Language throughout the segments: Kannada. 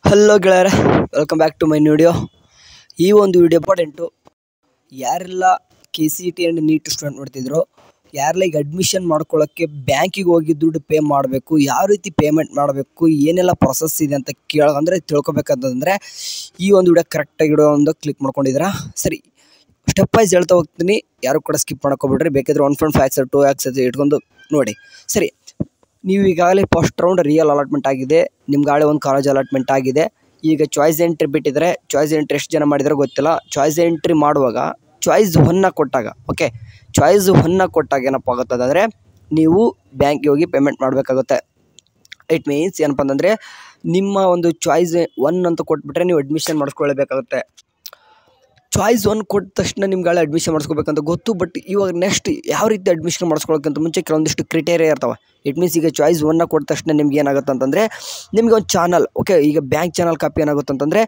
ಹಲೋ ಗೆಳೆಯರೆ, welcome back to my video. ಈ ಒಂದು ವಿಡಿಯೋ ಇಂಪಾರ್ಟೆಂಟು. ಯಾರೆಲ್ಲ KCET ಆ್ಯಂಡ್ ನೀಟ್ ಸ್ಟೂಡೆಂಟ್ ನೋಡ್ತಿದ್ರು, ಯಾರೆಲ್ಲ ಈಗ ಅಡ್ಮಿಷನ್ ಮಾಡ್ಕೊಳ್ಳೋಕ್ಕೆ ಬ್ಯಾಂಕಿಗೆ ಹೋಗಿ ದುಡ್ಡು ಪೇ ಮಾಡಬೇಕು, ಯಾವ ರೀತಿ ಪೇಮೆಂಟ್ ಮಾಡಬೇಕು, ಏನೆಲ್ಲ ಪ್ರೊಸೆಸ್ ಇದೆ ಅಂತ ತಿಳ್ಕೊಬೇಕಂತಂದರೆ ಈ ಒಂದು ವಿಡಿಯೋ ಕರೆಕ್ಟಾಗಿ ಒಂದು ಕ್ಲಿಕ್ ಮಾಡ್ಕೊಂಡಿದ್ದೀರಾ. ಸರಿ, ಸ್ಟೆಪ್ ವೈಸ್ ಹೇಳ್ತಾ ಹೋಗ್ತೀನಿ, ಯಾರು ಕೂಡ ಸ್ಕಿಪ್ ಮಾಡ್ಕೊಬಿಡ್ರಿ. ಬೇಕಾದರೆ 1.5 2 ಇಟ್ಕೊಂಡು ನೋಡಿ. ಸರಿ, ನೀವು ಈಗಾಗಲೇ ಫಸ್ಟ್ ರೌಂಡ್ ರಿಯಲ್ ಅಲಾಟ್ಮೆಂಟ್ ಆಗಿದೆ, ನಿಮ್ಗಾಗಲೇ ಒಂದು ಕಾಲೇಜ್ ಅಲಾಟ್ಮೆಂಟ್ ಆಗಿದೆ. ಈಗ ಚಾಯ್ಸ್ ಎಂಟ್ರಿ ಬಿಟ್ಟಿದ್ದಾರೆ. ಚಾಯ್ಸ್ ಎಂಟ್ರಿ ಎಷ್ಟು ಜನ ಮಾಡಿದಾರೋ ಗೊತ್ತಿಲ್ಲ. ಚಾಯ್ಸ್ ಎಂಟ್ರಿ ಮಾಡುವಾಗ ಚಾಯ್ಸ್ 1 ಕೊಟ್ಟಾಗ, ಓಕೆ, ಚಾಯ್ಸ್ 1 ಕೊಟ್ಟಾಗ ಏನಪ್ಪ ಆಗುತ್ತದಂದರೆ ನೀವು ಬ್ಯಾಂಕಿಗೆ ಹೋಗಿ ಪೇಮೆಂಟ್ ಮಾಡಬೇಕಾಗುತ್ತೆ. ಇಟ್ ಮೀನ್ಸ್ ಏನಪ್ಪ ಅಂತಂದರೆ ನಿಮ್ಮ ಒಂದು ಚಾಯ್ಸ್ 1 ಅಂತ ಕೊಟ್ಬಿಟ್ರೆ ನೀವು ಅಡ್ಮಿಷನ್ ಮಾಡಿಸ್ಕೊಳ್ಬೇಕಾಗುತ್ತೆ. ಚಾಯ್ಸ್ 1 ಕೊಟ್ಟ ತಕ್ಷಣ ನಿಮ್ಗಾಳೆ ಅಡ್ಮಿಷನ್ ಮಾಡಿಸ್ಕೋಬೇಕಂತ ಗೊತ್ತು. ಬಟ್ ಇವಾಗ ನೆಕ್ಸ್ಟ್ ಯಾವ ರೀತಿ ಅಡ್ಮಿಷನ್ ಮಾಡಿಸ್ಕೊಳ್ಳೋಕ್ಕಿಂತ ಮುಂಚೆ ಕೆಲವೊಂದಿಷ್ಟು ಕ್ರಿಟೇರಿಯಾ ಇರ್ತವೆ. ಇಟ್ ಮೀನ್ಸ್ ಈಗ ಚಾಯ್ಸ್ 1 ಕೊಟ್ಟ ತಕ್ಷಣ ನಿಮ್ಗೆ ಏನಾಗುತ್ತೆ ಅಂತಂದರೆ ನಿಮಗೆ ಒಂದು ಚಾನಲ್, ಓಕೆ, ಈಗ ಬ್ಯಾಂಕ್ ಚಾನಲ್ ಕಾಪಿ ಏನಾಗುತ್ತೆ ಅಂತಂದರೆ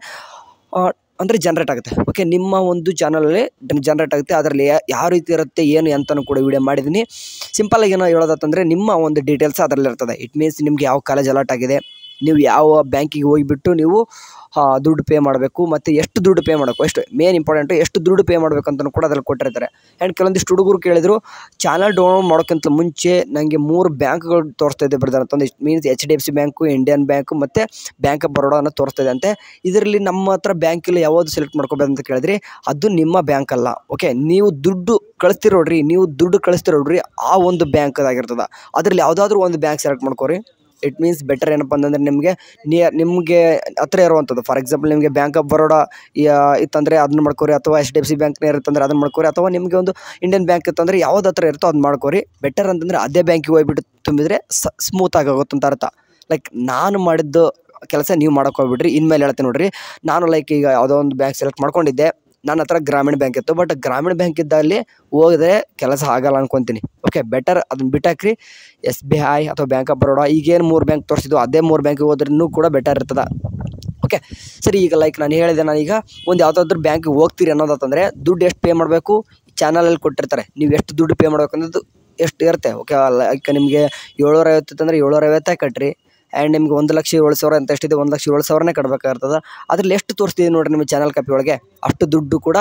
ಅಂದರೆ ಜನ್ರೇಟ್ ಆಗುತ್ತೆ. ಓಕೆ, ನಿಮ್ಮ ಒಂದು ಚಾನಲಲ್ಲಿ ಜನ್ರೇಟ್ ಆಗುತ್ತೆ. ಅದರಲ್ಲಿ ಯಾವ ರೀತಿ ಇರುತ್ತೆ ಏನು ಅಂತಲೂ ಕೂಡ ವಿಡಿಯೋ ಮಾಡಿದ್ದೀನಿ. ಸಿಂಪಲಾಗಿ ಏನೋ ಹೇಳೋದಂತಂದರೆ ನಿಮ್ಮ ಒಂದು ಡೀಟೇಲ್ಸ್ ಅದರಲ್ಲಿ ಇರ್ತದೆ. ಇಟ್ ಮೀನ್ಸ್ ನಿಮ್ಗೆ ಯಾವ ಕಾಲೇಜ್ ಅಲಾಟ್ ಆಗಿದೆ, ನೀವು ಯಾವ ಬ್ಯಾಂಕಿಗೆ ಹೋಗಿಬಿಟ್ಟು ನೀವು ದುಡ್ಡು ಪೇ ಮಾಡಬೇಕು, ಮತ್ತು ಎಷ್ಟು ದುಡ್ಡು ಪೇ ಮಾಡಬೇಕು, ಎಷ್ಟು ಮೇನ್ ಇಂಪಾರ್ಟೆಂಟು, ಎಷ್ಟು ದುಡ್ಡು ಪೇ ಮಾಡಬೇಕಂತಲೂ ಕೂಡ ಅದ್ರಲ್ಲಿ ಕೊಟ್ಟಿರ್ತಾರೆ. ಆ್ಯಂಡ್ ಕೆಲವೊಂದಿಷ್ಟು ಹುಡುಗರು ಕೇಳಿದರು, ಚಾನಲ್ ಡೌನ್ಲೋಡ್ ಮಾಡೋಕ್ಕಿಂತ ಮುಂಚೆ ನನಗೆ 3 ಬ್ಯಾಂಕ್ಗಳು ತೋರಿಸ್ತಾ ಇದೆ ಬ್ರದರ್ ಅಂತಂದು. It means HDFC bank, Indian bank ಮತ್ತು ಬ್ಯಾಂಕ್ ಆಫ್ ಬರೋಡಾನ ತೋರಿಸ್ತಾ ಇದೆ ಅಂತೆ. ಇದರಲ್ಲಿ ನಮ್ಮ ಹತ್ರ ಬ್ಯಾಂಕಲ್ಲಿ ಯಾವುದು ಸೆಲೆಕ್ಟ್ ಮಾಡ್ಕೋಬೇಕು ಅಂತ ಕೇಳಿದ್ರಿ, ಅದು ನಿಮ್ಮ ಬ್ಯಾಂಕ್ ಅಲ್ಲ. ಓಕೆ, ನೀವು ದುಡ್ಡು ಕಳಿಸ್ತಿರೋಡ್ರಿ, ಆ ಒಂದು ಬ್ಯಾಂಕ್ ಅದಾಗಿರ್ತದೆ. ಅದರಲ್ಲಿ ಯಾವುದಾದ್ರೂ ಒಂದು ಬ್ಯಾಂಕ್ ಸೆಲೆಕ್ಟ್ ಮಾಡ್ಕೋರಿ. It means better. ಏನಪ್ಪ ಅಂತಂದರೆ ನಿಮಗೆ ಹತ್ರ ಇರುವಂಥದ್ದು. ಫಾರ್ ಎಕ್ಸಾಂಪಲ್ ನಿಮಗೆ ಬ್ಯಾಂಕ್ ಆಫ್ ಬರೋಡಾ ಇತ್ತಂದರೆ ಅದನ್ನ ಮಾಡ್ಕೋರಿ, ಅಥವಾ HDFC ಬ್ಯಾಂಕ್ನೇ ಇರುತ್ತಂದರೆ ಅದನ್ನು ಮಾಡ್ಕೋರಿ, ಅಥವಾ ನಿಮಗೆ ಒಂದು ಇಂಡಿಯನ್ ಬ್ಯಾಂಕ್ ಇತ್ತಂದರೆ ಯಾವ್ದು ಹತ್ರ ಇರುತ್ತೋ ಅದನ್ನ ಮಾಡ್ಕೋರಿ. ಬೆಟರ್ ಅಂತಂದರೆ ಅದೇ ಬ್ಯಾಂಕಿಗೆ ಹೋಗ್ಬಿಟ್ಟು ತುಂಬಿದರೆ ಸ್ಮೂತಾಗಿ ಆಗುತ್ತೆ ಅಂತ ಅರ್ಥ. ಲೈಕ್ ನಾನು ಮಾಡಿದ್ದು ಕೆಲಸ ನೀವು ಮಾಡೋಕೆ ಹೋಗ್ಬಿಡ್ರಿ. ಇನ್ಮೇಲೆ ಹೇಳ್ತೀನಿ ನೋಡಿರಿ. ನಾನು ಲೈಕ್ ಈಗ ಯಾವುದೋ ಒಂದು ಬ್ಯಾಂಕ್ ಸೆಲೆಕ್ಟ್ ಮಾಡ್ಕೊಂಡಿದ್ದೆ, ನನ್ನ ಹತ್ರ ಗ್ರಾಮೀಣ ಬ್ಯಾಂಕ್ ಇತ್ತು. ಬಟ್ ಗ್ರಾಮೀಣ ಬ್ಯಾಂಕ್ ಇದ್ದಲ್ಲಿ ಹೋದರೆ ಕೆಲಸ ಆಗಲ್ಲ ಅನ್ಕೊತೀನಿ. ಓಕೆ, ಬೆಟರ್ ಅದನ್ನ ಬಿಟ್ಟಾಕ್ರಿ. SBI ಅಥವಾ ಬ್ಯಾಂಕ್ ಆಫ್ ಬರೋಡಾ, ಈಗೇನು 3 ಬ್ಯಾಂಕ್ ತೋರಿಸಿದ್ದು ಅದೇ 3 ಬ್ಯಾಂಕಿಗೆ ಹೋದ್ರೂ ಕೂಡ ಬೆಟರ್ ಇರ್ತದೆ. ಓಕೆ, ಸರಿ, ಈಗ ಲೈಕ್ ನಾನು ಹೇಳಿದೆ, ನಾನೀಗ ಒಂದು ಯಾವುದಾದ್ರೂ ಬ್ಯಾಂಕಿಗೆ ಹೋಗ್ತೀರಿ ಅನ್ನೋದಂತಂದರೆ ದುಡ್ಡು ಎಷ್ಟು ಪೇ ಮಾಡಬೇಕು ಚಾನಲಲ್ಲಿ ಕೊಟ್ಟಿರ್ತಾರೆ. ನೀವು ಎಷ್ಟು ದುಡ್ಡು ಪೇ ಮಾಡಬೇಕು ಅನ್ನೋದು ಎಷ್ಟು ಇರುತ್ತೆ. ಓಕೆ, ಲೈಕ್ ನಿಮಗೆ 750 ಇತ್ತಂದರೆ 750 ಕಟ್ಟಿರಿ. ಆ್ಯಂಡ್ ನಿಮ್ಗೆ 1,07,000 ಅಂತ ಎಷ್ಟಿದೆ, 1,07,000ನೇ ಕಟ್ಟಬೇಕಾಗ್ತದೆ. ಅದ್ರಲ್ಲಿ ಎಷ್ಟು ತೋರಿಸ್ತೀವಿ ನೋಡಿರಿ ನಿಮ್ಮ ಚಾನಲ್ ಕಾಪಿ ಒಳಗೆ, ಅಷ್ಟು ದುಡ್ಡು ಕೂಡ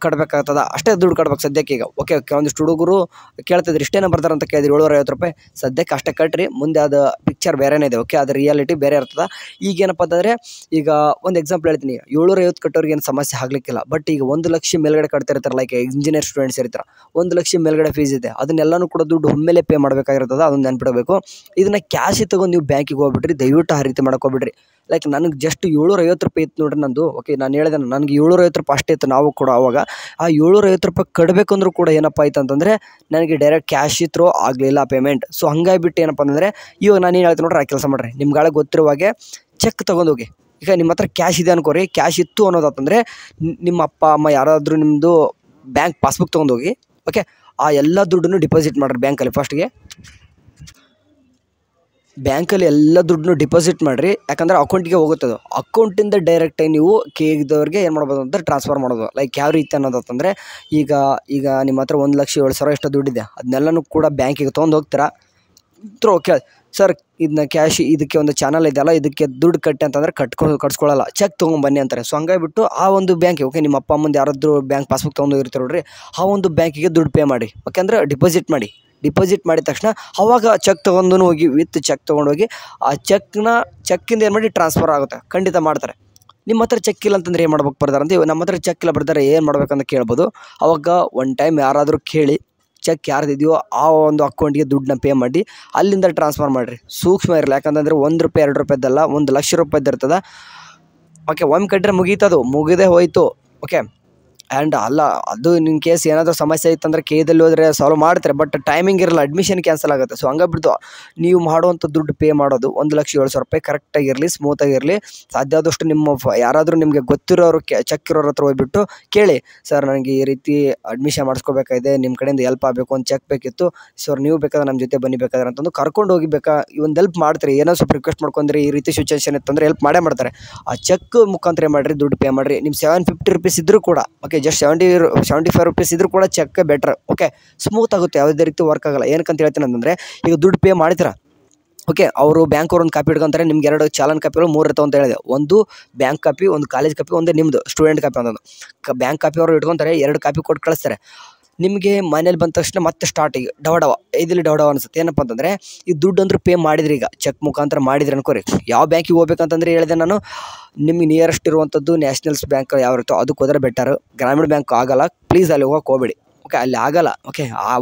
ಕಟ್ಟಬೇಕಾಗ್ತದೆ. ಅಷ್ಟೇ ದುಡ್ಡು ಕಟ್ಬೇಕು ಸದ್ಯಕ್ಕೆ. ಈಗ ಓಕೆ, ಕೆಲವೊಂದಿಷ್ಟು ಹುಡುಗರು ಕೇಳ್ತಿದ್ರು ಇಷ್ಟೇನ ಬರ್ತಾರೆ ಅಂತ ಕೇಳಿದ್ರಿ, 750 ರೂಪಾಯಿ ಸದ್ಯಕ್ಕೆ ಅಷ್ಟೇ ಕಟ್ಟಿರಿ. ಮುಂದೆ ಅದು ಪಿಕ್ಚರ್ ಬೇರೆನೇ ಇದೆ. ಓಕೆ, ಅದು ರಿಯಾಲಿಟಿ ಬೇರೆ ಇರ್ತದೆ. ಈಗೇನಪ್ಪ ಅಂತಂದರೆ ಈಗ ಒಂದು ಎಕ್ಸಾಂಪಲ್ ಹೇಳ್ತೀನಿ, 750 ಕಟ್ಟೋರಿಗೆ ಏನು ಸಮಸ್ಯೆ ಆಗಲಿಕ್ಕಿಲ್ಲ. ಬಟ್ ಈಗ 1 ಲಕ್ಷ ಮೇಲ್ಗಡೆ ಕಟ್ತಿರ್ತಾರೆ, ಲೈಕ್ ಇಂಜಿನಿಯರ್ ಸ್ಟೂಡೆಂಟ್ಸ್ ಇರ್ತಾರೆ, 1 ಲಕ್ಷ ಮೇಲ್ಗಡೆ ಫೀಸ್ ಇದೆ. ಅದನ್ನೆಲ್ಲನೂ ಕೂಡ ದುಡ್ಡು ಒಮ್ಮೆಲೆ ಪೇ ಮಾಡಬೇಕಾಗಿರ್ತದೆ. ಅದನ್ನು ನೆನ್ಪಿಡಬೇಕು. ಇದನ್ನು ಕ್ಯಾಶ್ ತೊಗೊಂಡು ನೀವು ಬ್ಯಾಂಕಿಗೆ ಹೋಗ್ಬಿಟ್ರಿ, ದಯವಿಟ್ಟು ಆ ರೀತಿ ಮಾಡ್ಕೊಬಿಡ್ರಿ. ಲೈಕ್ ನನಗೆ ಜಸ್ಟ್ 750 ರೂಪಾಯಿ ಇತ್ತು ನೋಡ್ರಿ ನಂದು. ಓಕೆ, ನಾನು ಹೇಳಿದೆ ನನಗೆ 750 ರೂಪಾಯಿ ಅಷ್ಟೇ ಇತ್ತು. ನಾವು ಕೂಡ ಅವಾಗ ಆ 750 ರೂಪಾಯಿ ಕಟ್ಟಬೇಕಂದ್ರೂ ಕೂಡ ಏನಪ್ಪ ಆಯ್ತು ಅಂತಂದರೆ ನನಗೆ ಡೈರೆಕ್ಟ್ ಕ್ಯಾಶ್ ಥ್ರೋ ಆಗಲಿಲ್ಲ ಪೇಮೆಂಟ್. ಸೊ ಹಂಗಾಗಿಬಿಟ್ಟು ಏನಪ್ಪ ಅಂತಂದರೆ ಇವಾಗ ನಾನು ಏನು ಹೇಳ್ತೀನಿ ನೋಡ್ರಿ, ಆ ಕೆಲಸ ಮಾಡಿರಿ. ನಿಮ್ಗಾಳೆ ಗೊತ್ತಿರುವಾಗೆ ಚೆಕ್ ತೊಗೊಂಡೋಗಿ. ಈಗ ನಿಮ್ಮ ಹತ್ರ ಕ್ಯಾಶ್ ಇದೆ ಅನ್ಕೋರಿ. ಕ್ಯಾಶ್ ಇತ್ತು ಅನ್ನೋದಂತಂದರೆ ನಿಮ್ಮ ಅಪ್ಪ ಅಮ್ಮ ಯಾರಾದರೂ ನಿಮ್ಮದು ಬ್ಯಾಂಕ್ ಪಾಸ್ಬುಕ್ ತೊಗೊಂಡೋಗಿ, ಓಕೆ, ಆ ಎಲ್ಲ ದುಡ್ಡನ್ನು ಡಿಪಾಸಿಟ್ ಮಾಡಿರಿ ಬ್ಯಾಂಕಲ್ಲಿ. ಫಸ್ಟ್ಗೆ ಬ್ಯಾಂಕಲ್ಲಿ ಎಲ್ಲ ದುಡ್ಡನ್ನು ಡಿಪಾಸಿಟ್ ಮಾಡಿರಿ. ಯಾಕಂದರೆ ಅಕೌಂಟಿಗೆ ಹೋಗುತ್ತದು. ಅಕೌಂಟಿಂದ ಡೈರೆಕ್ಟಾಗಿ ನೀವು ಕೇಳಿದವ್ರಿಗೆ ಏನು ಮಾಡ್ಬೋದು ಅಂತ ಟ್ರಾನ್ಸ್ಫರ್ ಮಾಡೋದು. ಲೈಕ್ ಯಾವ ರೀತಿ ಅನ್ನೋದಂತಂದರೆ ಈಗ ನಿಮ್ಮ ಹತ್ರ 1,07,000 ಎಷ್ಟು ದುಡ್ಡಿದೆ, ಅದನ್ನೆಲ್ಲನೂ ಕೂಡ ಬ್ಯಾಂಕಿಗೆ ತೊಗೊಂಡು ಹೋಗ್ತೀರಾ. ಓಕೆ ಸರ್, ಇದನ್ನ ಕ್ಯಾಶ್ ಇದಕ್ಕೆ ಒಂದು ಚಾನಲ್ ಇದೆಯಲ್ಲ, ಇದಕ್ಕೆ ದುಡ್ಡು ಕಟ್ಟಿ ಅಂತಂದರೆ ಕಟ್ಸ್ಕೊಳ್ಳಲ್ಲ, ಚೆಕ್ ತೊಗೊಂಬನ್ನಿ ಅಂತಾರೆ. ಸೊ ಹಂಗಾಗಿಬಿಟ್ಟು ಆ ಒಂದು ಬ್ಯಾಂಕಿಗೆ, ಓಕೆ, ನಿಮ್ಮ ಅಪ್ಪ ಅಮ್ಮಂದು ಯಾರಾದರೂ ಬ್ಯಾಂಕ್ ಪಾಸ್ಬುಕ್ ತೊಗೊಂಡೋಗಿರ್ತಾರೆ ನೋಡ್ರಿ, ಆ ಒಂದು ಬ್ಯಾಂಕಿಗೆ ದುಡ್ಡು ಪೇ ಮಾಡಿ. ಓಕೆ, ಅಂದರೆ ಡಿಪಾಸಿಟ್ ಮಾಡಿದ ತಕ್ಷಣ ಅವಾಗ ಚೆಕ್ ತೊಗೊಂಡು ಹೋಗಿ, ವಿತ್ ಚೆಕ್ ತೊಗೊಂಡೋಗಿ ಆ ಚೆಕ್ಕಿಂದ ಏನು ಮಾಡಿ ಟ್ರಾನ್ಸ್ಫರ್ ಆಗುತ್ತೆ. ಖಂಡಿತ ಮಾಡ್ತಾರೆ. ನಿಮ್ಮ ಹತ್ರ ಚೆಕ್ ಇಲ್ಲ ಅಂತಂದರೆ ಏನು ಮಾಡ್ಬೇಕು ಬರ್ತಾರೆ ಅಂತ. ನಮ್ಮ ಹತ್ರ ಚೆಕ್ ಇಲ್ಲ ಬರ್ತಾರೆ, ಏನು ಮಾಡ್ಬೇಕಂತ ಕೇಳ್ಬೋದು. ಅವಾಗ ಒನ್ ಟೈಮ್ ಯಾರಾದರೂ ಕೇಳಿ ಚೆಕ್ ಯಾರ್ದಿದೆಯೋ ಆ ಒಂದು ಅಕೌಂಟಿಗೆ ದುಡ್ಡನ್ನ ಪೇ ಮಾಡಿ ಅಲ್ಲಿಂದ ಟ್ರಾನ್ಸ್ಫರ್ ಮಾಡಿರಿ. ಸೂಕ್ಷ್ಮ ಇರಲಿ. ಯಾಕಂತಂದರೆ 1 ರೂಪಾಯಿ 2 ರೂಪಾಯಿದ್ದಲ್ಲ, 1 ಲಕ್ಷ ರೂಪಾಯಿದ್ದು ಇರ್ತದೆ. ಓಕೆ, ಒಮ್ಮೆ ಕಟ್ಟಿದ್ರೆ ಮುಗಿದೇ ಹೋಯಿತು. ಓಕೆ, ಆ್ಯಂಡ್ ಅಲ್ಲ, ಅದು ಇನ್ ಕೇಸ್ ಏನಾದರೂ ಸಮಸ್ಯೆ ಇತ್ತಂದರೆ ಕೇದಲ್ಲಿ ಹೋದರೆ ಸಾಲ್ವ್ ಮಾಡ್ತಾರೆ. ಬಟ್ ಟೈಮಿಂಗ್ ಇರಲ್ಲ, ಅಡ್ಮಿಷನ್ ಕ್ಯಾನ್ಸಲ್ ಆಗುತ್ತೆ. ಸೊ ಹಂಗಾಗ್ಬಿಡ್ತು ನೀವು ಮಾಡುವಂಥ ದುಡ್ಡು ಪೇ ಮಾಡೋದು 1,07,000 ರೂಪಾಯಿ ಕರೆಕ್ಟಾಗಿರಲಿ, ಸ್ಮೂತಾಗಿರಲಿ. ಸಾಧ್ಯ ಆದಷ್ಟು ನಿಮ್ಮ ಯಾರಾದರೂ ನಿಮಗೆ ಗೊತ್ತಿರೋರು ಚೆಕ್ ಇರೋರ ಹತ್ರ ಹೋಗ್ಬಿಟ್ಟು ಕೇಳಿ, ಸರ್ ನನಗೆ ಈ ರೀತಿ ಅಡ್ಮಿಷನ್ ಮಾಡಿಸ್ಕೋಬೇಕಾಗಿದೆ, ನಿಮ್ಮ ಕಡೆಯಿಂದ ಹೆಲ್ಪ್ ಆಗಬೇಕು, ಒಂದು ಚೆಕ್ ಬೇಕಿತ್ತು ಸರ್, ನೀವು ಬೇಕಾದ್ರೆ ನಮ್ಮ ಜೊತೆ ಬನ್ನಿ ಬೇಕಾದ್ರೆ ಅಂತಂದು ಕರ್ಕೊಂಡು ಹೋಗಿ ಈ ಒಂದು ಹೆಲ್ಪ್ ಮಾಡ್ತಾರೆ. ಏನೋ ಸ್ವಲ್ಪ ರಿಕ್ವೆಸ್ಟ್ ಮಾಡ್ಕೊಂಡ್ರೆ ಈ ರೀತಿ ಸಿಚುವೇಷನ್ ಇತ್ತಂದರೆ ಹೆಲ್ಪ್ ಮಾಡೇ ಮಾಡ್ತಾರೆ. ಆ ಚೆಕ್ ಮುಖಾಂತರ ಮಾಡಿರಿ, ದುಡ್ಡು ಪೇ ಮಾಡಿರಿ. ನಿಮ್ಮ 750 ರೂಪೀಸ್ ಇದ್ದರೂ ಕೂಡ, ಓಕೆ, ಜಸ್ಟ್ 75 ರೂಪೀಸ್ ಇದ್ರೂ ಕೂಡ ಚೆಕ್ ಬೆಟರ್. ಓಕೆ, ಸ್ಮೂತ್ ಆಗುತ್ತೆ, ಯಾವುದೇ ರೀತಿ ವರ್ಕ್ ಆಗಲ್ಲ. ಏನಕ್ಕಂತ ಹೇಳ್ತೀನಿ ಅಂತಂದರೆ ಈಗ ದುಡ್ಡು ಪೇ ಮಾಡ್ತೀರಾ, ಓಕೆ, ಅವರು ಬ್ಯಾಂಕ್ ಅವ್ರು ಒಂದು ಕಾಪಿ ಇಟ್ಕೊಂತಾರೆ, ನಿಮ್ಗೆ 2 ಚಾಲನ್ ಕಾಪಿಗಳು 3 ಇರ್ತಾವೆ ಅಂತ ಹೇಳಿದೆ. ಒಂದು ಬ್ಯಾಂಕ್ ಕಾಪಿ, ಒಂದು ಕಾಲೇಜ್ ಕಾಪಿ, ಒಂದು ನಿಮ್ಮದು ಸ್ಟೂಡೆಂಟ್ ಕಾಪಿ ಅನ್ನೋದು. ಬ್ಯಾಂಕ್ ಕಾಪಿ ಅವರು ಇಟ್ಕೊತಾರೆ, 2 ಕಾಪಿ ಕೊಟ್ಟು ಕಳಿಸ್ತಾರೆ. ನಿಮಗೆ ಮನೇಲಿ ಬಂದ ತಕ್ಷಣ ಮತ್ತೆ ಸ್ಟಾರ್ಟಿಗೆ ಡವ ಇದರಲ್ಲಿ ಡವ ಅನಿಸುತ್ತೆ. ಏನಪ್ಪ ಅಂತಂದರೆ, ಈ ದುಡ್ಡು ಅಂದ್ರೆ ಪೇ ಮಾಡಿದ್ರಿ, ಈಗ ಚೆಕ್ ಮುಖಾಂತರ ಮಾಡಿದ್ರಿ ಅನ್ಕೋರಿ. ಯಾವ ಬ್ಯಾಂಕಿಗೆ ಹೋಗ್ಬೇಕಂತಂದ್ರೆ ಹೇಳಿದೆ ನಾನು, ನಿಮಗೆ ನಿಯರೆಸ್ಟ್ ಇರುವಂಥದ್ದು ನ್ಯಾಷನಲ್ಸ್ ಬ್ಯಾಂಕ್ ಯಾವ ಇರುತ್ತೋ ಅದಕ್ಕೆ ಹೋದರೆ ಬೆಟರ್. ಗ್ರಾಮೀಣ ಬ್ಯಾಂಕ್ ಆಗಲ್ಲ, ಪ್ಲೀಸ್ ಅಲ್ಲಿ ಹೋಗಕ್ಕೆ ಹೋಗಬೇಡಿ. ಓಕೆ, ಅಲ್ಲಿ ಆಗಲ್ಲ. ಓಕೆ,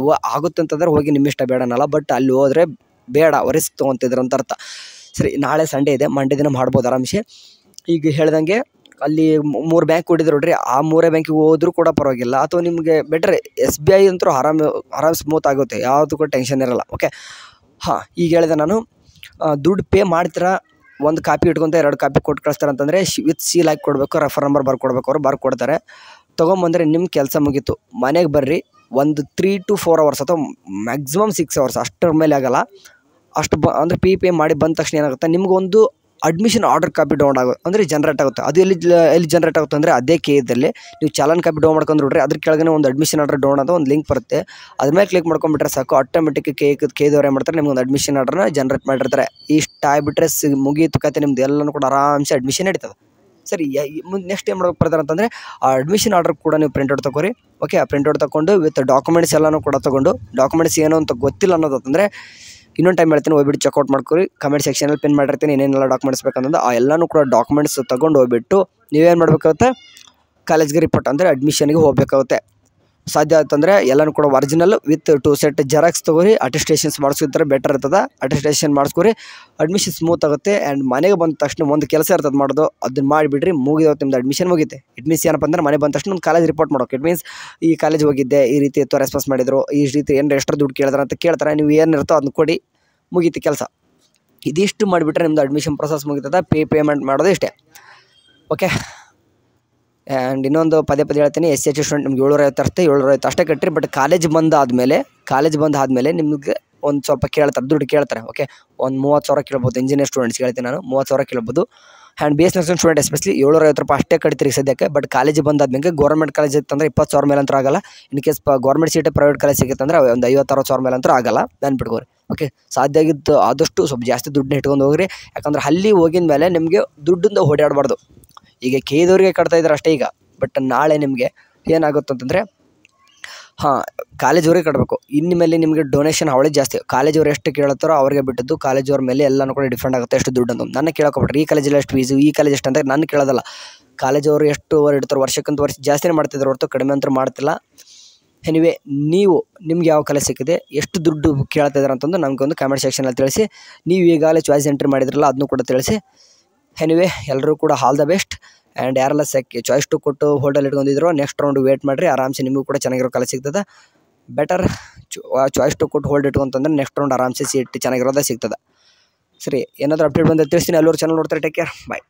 ಆಗುತ್ತೆ ಅಂತಂದ್ರೆ ಹೋಗಿ ನಿಮ್ಮಿಷ್ಟ, ಬೇಡ ಅನ್ನಲ್ಲ. ಬಟ್ ಅಲ್ಲಿ ಹೋದರೆ ಬೇಡ, ರಿಸ್ಕ್ ತೊಗೊತಿದ್ರು ಅಂತ ಅರ್ಥ. ಸರಿ, ನಾಳೆ ಸಂಡೇ ಇದೆ, ಮಂಡೇ ದಿನ ಮಾಡ್ಬೋದು ಆರಾಮ್ಸೆ. ಈಗ ಹೇಳ್ದಂಗೆ ಅಲ್ಲಿ 3 ಬ್ಯಾಂಕ್ ಕೊಟ್ಟಿದ್ರು ನೋಡ್ರಿ, ಆ 3 ಬ್ಯಾಂಕಿಗೆ ಹೋದ್ರೂ ಕೂಡ ಪರವಾಗಿಲ್ಲ. ಅಥವಾ ನಿಮಗೆ ಬೆಟರ್ SBI ಅಂತೂ ಆರಾಮ್ ಸ್ಮೂತ್ ಆಗುತ್ತೆ, ಯಾವುದಕ್ಕೂ ಟೆನ್ಷನ್ ಇರಲ್ಲ. ಓಕೆ, ಹಾಂ, ಈಗ ಹೇಳಿದೆ ನಾನು, ದುಡ್ಡು ಪೇ ಮಾಡ್ತೀರಾ, ಒಂದು ಕಾಪಿ ಇಟ್ಕೊಂತ 2 ಕಾಪಿ ಕೊಟ್ಟು ಕಳಿಸ್ತಾರೆ ಅಂತಂದರೆ ವಿತ್ ಸೀಲ್ ಹಾಕಿ ಕೊಡಬೇಕು, ರೆಫರ್ ನಂಬರ್ ಬರ್ಕೊಡ್ಬೇಕು. ಅವ್ರು ಬರ್ಕೊಡ್ತಾರೆ, ತೊಗೊಂಬಂದರೆ ನಿಮ್ಮ ಕೆಲಸ ಮುಗೀತು. ಮನೆಗೆ ಬರ್ರಿ, ಒಂದು 3 to 4 hours ಅಥವಾ ಮ್ಯಾಕ್ಸಿಮಮ್ 6 hours, ಅಷ್ಟರ ಮೇಲೆ ಆಗಲ್ಲ. ಅಷ್ಟು ಅಂದರೆ ಪೇ ಮಾಡಿ ಬಂದ ತಕ್ಷಣ ಏನಾಗುತ್ತೆ, ನಿಮಗೊಂದು ಅಡ್ಮಿಷನ್ ಆರ್ಡರ್ ಕಾಪಿ ಡೌನ್ಲೋಡ್ ಆಗುತ್ತೆ, ಅಂದರೆ ಜನ್ರೇಟ್ ಆಗುತ್ತೆ. ಅದು ಎಲ್ಲಿ ಜನ್ರೇಟ್ ಆಗುತ್ತೆ ಅಂದರೆ ಅದೇ ಕೇದಲ್ಲಿ ನೀವು ಚಾಲನ್ ಕಾಪಿ ಡೌನ್ ಮಾಡ್ಕೊಂಡು ನೋಡ್ರಿ, ಅದ್ರ ಕೆಳಗಡೆ ಒಂದು ಅಡ್ಮಿಷನ್ ಆರ್ಡರ್ ಡೌನ್ ಅಂತ ಒಂದು ಲಿಂಕ್ ಬರುತ್ತೆ. ಅದ್ರ ಮೇಲೆ ಕ್ಲಿಕ್ ಮಾಡ್ಕೊಂಡ್ಬಿಟ್ರೆ ಸಾಕು, ಆಟೋಮೆಟಿಕ್ ಕೇದವ್ರು ಏನು ಮಾಡ್ತಾರೆ, ನಿಮ್ಗೆ ಒಂದು ಅಡ್ಮಿಷನ್ ಆರ್ಡರ್ನ ಜನ್ರೇಟ್ ಮಾಡಿರ್ತಾರೆ. ಇಷ್ಟು ಆಗಿಬಿಟ್ರೆ ಮುಗೀತು ಕತೆ, ನಿಮ್ದು ಎಲ್ಲನೂ ಕೂಡ ಆರಾಮ್ಸೆ ಅಡ್ಮಿಷನ್ ನಡೀತದೆ. ಸರಿ, ನೆಕ್ಸ್ಟ್ ಏನು ಮಾಡ್ಬೇಕು ಬರ್ತಾರೆ ಅಂತಂದರೆ, ಆ ಅಡ್ಮಿಷನ್ ಆರ್ಡರ್ ಕೂಡ ನೀವು ಪ್ರಿಂಟ್ಔಟ್ ತೊಗೊರಿ. ಓಕೆ, ಆ ಪ್ರಿಂಟ್ಔಟ್ ತೊಗೊಂಡು ವಿತ್ ಡಾಕ್ಯುಮೆಂಟ್ಸ್ ಎಲ್ಲನೂ ಕೂಡ ತೊಗೊಂಡು, ಡಾಕ್ಯುಮೆಂಟ್ಸ್ ಏನು ಅಂತ ಗೊತ್ತಿಲ್ಲ ಅನ್ನೋದಂತಂದರೆ ಇನ್ನೊಂದು ಟೈಮ್ ಹೇಳ್ತೀನಿ, ಹೋಗ್ಬಿಟ್ಟು ಚೆಕ್ಔಟ್ ಮಾಡ್ಕೊರಿ. ಕಮೆಂಟ್ ಸೆಕ್ಷನಲ್ಲಿ ಪಿನ್ ಮಾಡಿರ್ತೀನಿ ಏನೇನೆಲ್ಲ ಡಾಕ್ಯುಮೆಂಟ್ಸ್ ಬೇಕಂತಂದು, ಆ ಎಲ್ಲನೂ ಕೂಡ ಡಾಕ್ಯುಮೆಂಟ್ಸ್ ತೊಗೊಂಡು ಹೋಗ್ಬಿಟ್ಟು ನೀವೇನು ಮಾಡಬೇಕಾಗುತ್ತೆ, ಕಾಲೇಜ್ಗೆ ರಿಪೋರ್ಟ್ ಅಂದರೆ ಅಡ್ಮಿಷನ್ಗೆ ಹೋಗಬೇಕಾಗುತ್ತೆ. ಸಾಧ್ಯ ಆಯ್ತಂದರೆ ಎಲ್ಲನೂ ಕೂಡ ಒರಿಜಿನಲ್ ವಿತ್ 2 set ಜೆರಾಕ್ಸ್ ತೊಗೊರಿ. ಅಟೆಸ್ಟೇಷನ್ಸ್ ಮಾಡಿಸಿದ್ರೆ ಬೆಟರ್ ಇರ್ತದೆ. ಅಟೆಸ್ಟೇಷನ್ ಮಾಡಿಸ್ಕೊರಿ, ಅಡ್ಮಿಷನ್ ಸ್ಮೂತ್ ಆಗುತ್ತೆ. ಆ್ಯಂಡ್ ಮನೆಗೆ ಬಂದ ತಕ್ಷಣ ಒಂದು ಕೆಲಸ ಇರ್ತದೆ ಮಾಡೋದು, ಅದನ್ನು ಮಾಡಿಬಿಡ್ರಿ, ಮುಗಿದೋತ್ತು ನಿಮ್ದು ಅಡ್ಮಿಷನ್ ಮುಗಿತೆ. ಇಟ್ ಮೀನ್ಸ್ ಏನಪ್ಪ ಅಂದ್ರೆ, ಮನೆ ಬಂದ ತಕ್ಷಣ ಒಂದು ಕಾಲೇಜ್ ರಿಪೋರ್ಟ್ ಮಾಡೋಕೆ. ಇಟ್ ಮೀನ್ಸ್ ಈ ಕಾಲೇಜ್ ಹೋಗಿದ್ದೆ, ಈ ರೀತಿ ಇತ್ತು, ರೆಸ್ಪಾನ್ಸ್ ಮಾಡಿದ್ರು, ಈ ರೀತಿ ಏನು ಎಷ್ಟರ ದುಡ್ಡು ಕೇಳಿದ್ರೆ ಅಂತ ಕೇಳ್ತಾರೆ. ನೀವು ಏನಿರುತ್ತೋ ಅದನ್ನ ಕೊಡಿ, ಮುಗೀತಿ ಕೆಲಸ. ಇದಿಷ್ಟು ಮಾಡಿಬಿಟ್ರೆ ನಿಮ್ಮದು ಅಡ್ಮಿಷನ್ ಪ್ರೊಸೆಸ್ ಮುಗಿತದೆ. ಪೇಮೆಂಟ್ ಮಾಡೋದು ಇಷ್ಟೇ. ಓಕೆ, ಆ್ಯಂಡ್ ಇನ್ನೊಂದು ಪದೇ ಹೇಳ್ತೀನಿ, SH ಸ್ಟೂಡೆಂಟ್ ನಿಮ್ಗೆ 750 ಅಷ್ಟೇ, 750 ಅಷ್ಟೇ ಕಟ್ಟಿರಿ. ಬಟ್ ಕಾಲೇಜ್ ಬಂದಾದಮೇಲೆ ನಿಮಗೆ ಒಂದು ಸ್ವಲ್ಪ ಕೇಳ್ತಾರೆ, ದುಡ್ಡು ಕೇಳ್ತಾರೆ. ಓಕೆ, ಒಂದು 30,000 ಕೇಳ್ಬೋದು. ಇಂಜಿನಿಯರ್ ಸ್ಟೂಡೆಂಟ್ಸ್ ಹೇಳ್ತೀನಿ ನಾನು, 30,000 ಕೇಳ್ಬೋದು. And BS nursing student especially 750 ಅಷ್ಟೇ ಕಟ್ತೀರಿ ಸದ್ಯಕ್ಕೆ. ಬಟ್ ಕಾಲೇಜ್ ಬಂದಾದ್ಮೇಲೆ ಗೌರ್ಮೆಂಟ್ ಕಾಲೇಜ್ ಇತ್ತಂದ್ರೆ 20,000 ಮೇಲೆ ಅಂತೂ ಆಗಲ್ಲ. In case government seat private college ಸಿಗುತ್ತಂದ್ರೆ ಒಂದು 50,000 ಮೇಲೆ ಅಂತೂ ಆಗಲ್ಲ, ನೆನ್ಪಿಟ್ಕೋರಿ. ಓಕೆ, ಸಾಧ್ಯ ಆಗಿದ್ದು ಆದಷ್ಟು ಸ್ವಲ್ಪ ಜಾಸ್ತಿ ದುಡ್ಡನ್ನ ಇಟ್ಕೊಂಡು ಹೋಗ್ರಿ. ಯಾಕಂದ್ರೆ ಅಲ್ಲಿ ಹೋಗಿದ ಮೇಲೆ ನಿಮಗೆ ದುಡ್ಡಿಂದ ಓಡಾಡಬಾರ್ದು. ಈಗ ಕೇದವ್ರಿಗೆ ಕಟ್ತಾ ಇದ್ದಾರೆ ಅಷ್ಟೇ ಈಗ. ಬಟ್ ನಾಳೆ ನಿಮಗೆ ಏನಾಗುತ್ತೆ ಅಂತಂದರೆ, ಹಾಂ, ಕಾಲೇಜವ್ರಿಗೆ ಕಟ್ಟಬೇಕು. ಇನ್ನು ಮೇಲೆ ನಿಮಗೆ ಡೊನೇಷನ್ ಅವಳೇ ಜಾಸ್ತಿ. ಕಾಲೇಜವ್ರು ಎಷ್ಟು ಕೇಳುತ್ತಾರೋ ಅವ್ರಿಗೆ ಬಿಟ್ಟಿದ್ದು, ಕಾಲೇಜವ್ರ ಮೇಲೆ ಎಲ್ಲನೂ ಕೂಡ ಡಿಫೆಂಡ್ ಆಗುತ್ತೆ ಎಷ್ಟು ದುಡ್ಡು ಅಂತ. ನನ್ನ ಕೇಳೋಕೊಬಿಟ್ರೆ ಈ ಕಾಲೇಜಲ್ಲಿ ಎಷ್ಟು ಫೀಸು, ಈ ಕಾಲೇಜ್ ಎಷ್ಟು ಅಂತ ನಾನು ಕೇಳೋದಲ್ಲ. ಕಾಲೇಜವರು ಎಷ್ಟು ಇಡ್ತಾರೆ, ವರ್ಷಕ್ಕಿಂತ ವರ್ಷ ಜಾಸ್ತಿನೇ ಮಾಡ್ತಿದ್ರು ಹೊರತು ಕಡಿಮೆ ಅಂತೂ ಮಾಡ್ತಿಲ್ಲ. ಎನಿವೆ, ನಿಮ್ಗೆ ಯಾವ ಕಾಲೇಜ್ ಸಿಕ್ಕಿದೆ, ಎಷ್ಟು ದುಡ್ಡು ಕೇಳ್ತಾ ಇದ್ದಾರೆ ಅಂತಂದು ನಮಗೊಂದು ಕಾಮೆಂಟ್ ಸೆಕ್ಷನಲ್ಲಿ ತಿಳಿಸಿ. ನೀವು ಈಗಾಗಲೇ ಚಾಯ್ಸ್ ಎಂಟ್ರಿ ಮಾಡಿದ್ರಲ್ಲ, ಅದನ್ನು ಕೂಡ ತಿಳಿಸಿ. ಎನಿವೆ, ಎಲ್ಲರೂ ಕೂಡ ಆಲ್ ದ ಬೆಸ್ಟ್. ಆ್ಯಂಡ್ ಯಾರೆಲ್ಲ ಚಾಯ್ಸ್ 2 ಕೊಟ್ಟು ಹೋಲ್ಡಲ್ಲಿ ಇಟ್ಕೊಂಡಿದ್ರು, ನೆಕ್ಸ್ಟ್ ರೌಂಡ್ ವೇಟ್ ಮಾಡಿರಿ, ಆರಾಮ್ಸೆ ನಿಮಗೂ ಕೂಡ ಚೆನ್ನಾಗಿರೋ ಕಾಲೇಜ್ ಸಿಗ್ತದೆ. ಬೆಟರ್ ಚಾಯ್ಸ್ 2 ಕೊಟ್ಟು ಹೋಲ್ಡ್ ಇಟ್ಕೊಂತಂದ್ರೆ ನೆಕ್ಸ್ಟ್ ರೌಂಡ್ ಆರಾಮ್ಸೆ ಸೀಟ್ ಚೆನ್ನಾಗಿರೋದೇ ಸಿಗ್ತದೆ. ಸರಿ, ಏನಾದರೂ ಅಪ್ಡೇಟ್ ಬಂದರೆ ತಿಳಿಸ್ತೀನಿ. ಎಲ್ಲರೂ ಚಾನಲ್ ನೋಡ್ತಾರೆ. ಟೇಕ್ ಕೇರ್, ಬಾಯ್.